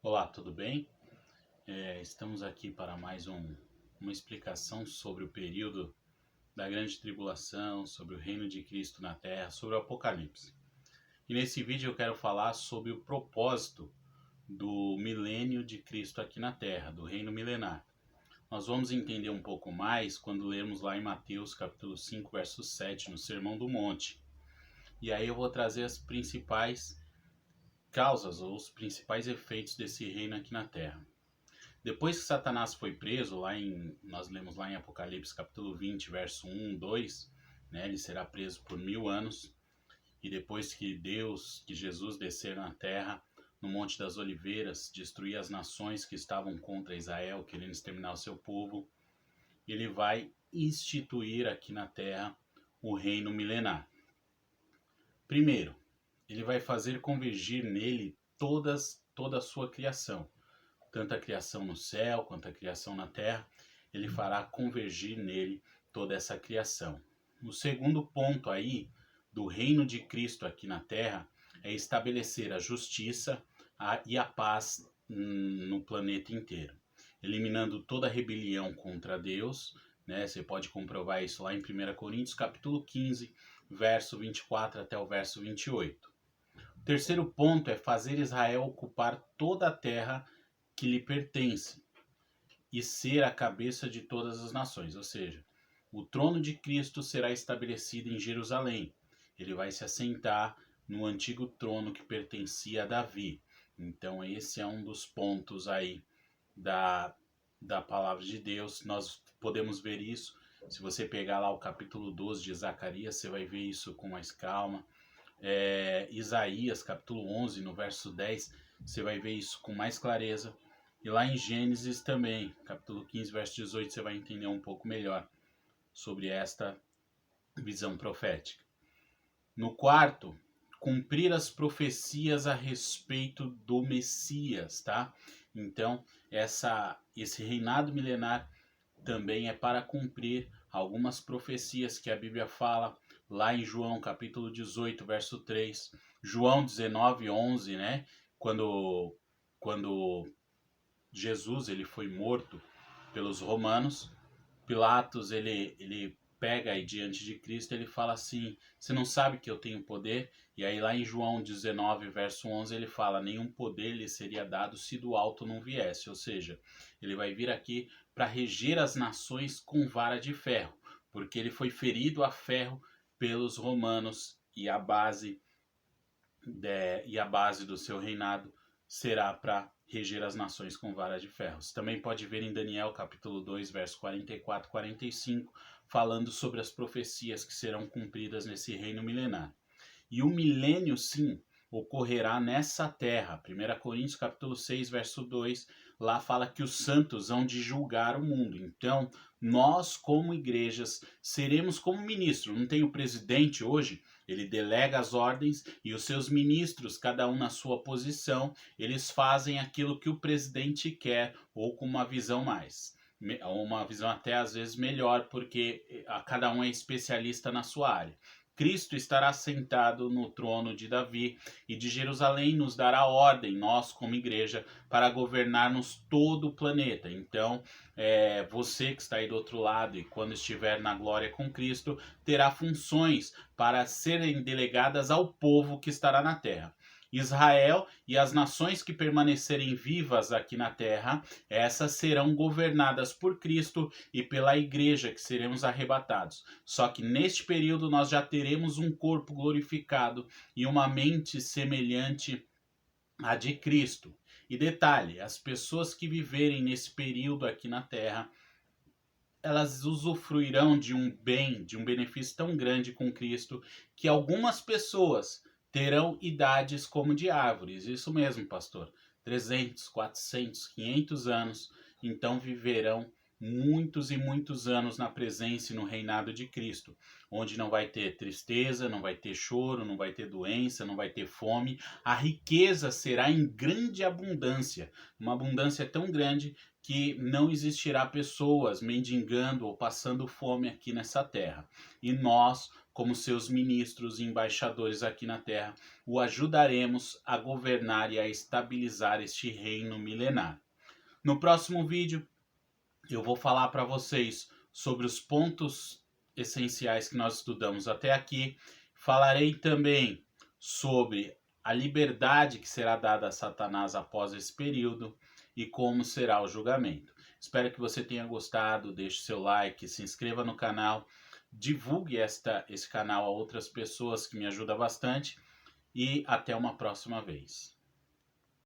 Olá, tudo bem? Estamos aqui para mais uma explicação sobre o período da grande tribulação, sobre o reino de Cristo na Terra, sobre o Apocalipse. E nesse vídeo eu quero falar sobre o propósito do milênio de Cristo aqui na Terra, do reino milenar. Nós vamos entender um pouco mais quando lermos lá em Mateus capítulo 5, verso 7, no Sermão do Monte. E aí eu vou trazer as principais causas ou os principais efeitos desse reino aqui na Terra. Depois que Satanás foi preso, nós lemos lá em Apocalipse capítulo 20, verso 1, 2, né, ele será preso por 1000 anos. E depois que Jesus descer na terra, no Monte das Oliveiras, destruir as nações que estavam contra Israel, querendo exterminar o seu povo, ele vai instituir aqui na terra o reino milenar. Primeiro, ele vai fazer convergir nele toda a sua criação. Tanto a criação no céu quanto a criação na terra, ele fará convergir nele toda essa criação. O segundo ponto aí do reino de Cristo aqui na terra é estabelecer a justiça e a paz no planeta inteiro, eliminando toda rebelião contra Deus, né? Você pode comprovar isso lá em 1 Coríntios capítulo 15, verso 24 até o verso 28. O terceiro ponto é fazer Israel ocupar toda a terra que lhe pertence e ser a cabeça de todas as nações, ou seja, o trono de Cristo será estabelecido em Jerusalém. Ele vai se assentar no antigo trono que pertencia a Davi. Então esse é um dos pontos aí da palavra de Deus. Nós podemos ver isso. Se você pegar lá o capítulo 12 de Zacarias, você vai ver isso com mais calma. Isaías capítulo 11, no verso 10, você vai ver isso com mais clareza. E lá em Gênesis também, capítulo 15, verso 18, você vai entender um pouco melhor sobre esta visão profética. No quarto, cumprir as profecias a respeito do Messias, tá? Então, esse reinado milenar também é para cumprir algumas profecias que a Bíblia fala lá em João capítulo 18, verso 3, João 19, 11, né? Quando Jesus ele foi morto pelos romanos, Pilatos ele pega aí diante de Cristo, ele fala assim: você não sabe que eu tenho poder? E aí lá em João 19, verso 11, ele fala: nenhum poder lhe seria dado se do alto não viesse. Ou seja, ele vai vir aqui para reger as nações com vara de ferro, porque ele foi ferido a ferro pelos romanos e a base do seu reinado será para reger as nações com vara de ferro. Você também pode ver em Daniel capítulo 2, verso 44 e 45, falando sobre as profecias que serão cumpridas nesse reino milenar. E o milênio, sim, ocorrerá nessa terra. 1 Coríntios capítulo 6, verso 2, lá fala que os santos hão de julgar o mundo. Então, nós como igrejas seremos como ministro. Não tem o presidente hoje? Ele delega as ordens e os seus ministros, cada um na sua posição, eles fazem aquilo que o presidente quer ou com uma visão uma visão até às vezes melhor, porque cada um é especialista na sua área. Cristo estará sentado no trono de Davi e de Jerusalém nos dará ordem, nós como igreja, para governarmos todo o planeta. Então, você que está aí do outro lado e quando estiver na glória com Cristo, terá funções para serem delegadas ao povo que estará na terra. Israel e as nações que permanecerem vivas aqui na terra, essas serão governadas por Cristo e pela igreja, que seremos arrebatados. Só que neste período nós já teremos um corpo glorificado e uma mente semelhante à de Cristo. E detalhe, as pessoas que viverem nesse período aqui na terra, elas usufruirão de um bem, de um benefício tão grande com Cristo, que algumas pessoas terão idades como de árvores. Isso mesmo, pastor. 300, 400, 500 anos. Então viverão muitos e muitos anos na presença e no reinado de Cristo, onde não vai ter tristeza, não vai ter choro, não vai ter doença, não vai ter fome. A riqueza será em grande abundância, uma abundância tão grande que não existirá pessoas mendigando ou passando fome aqui nessa terra. E nós como seus ministros e embaixadores aqui na terra, o ajudaremos a governar e a estabilizar este reino milenar. No próximo vídeo, eu vou falar para vocês sobre os pontos essenciais que nós estudamos até aqui. Falarei também sobre a liberdade que será dada a Satanás após esse período e como será o julgamento. Espero que você tenha gostado, deixe seu like, se inscreva no canal, divulgue esse canal a outras pessoas, que me ajuda bastante, e até uma próxima vez.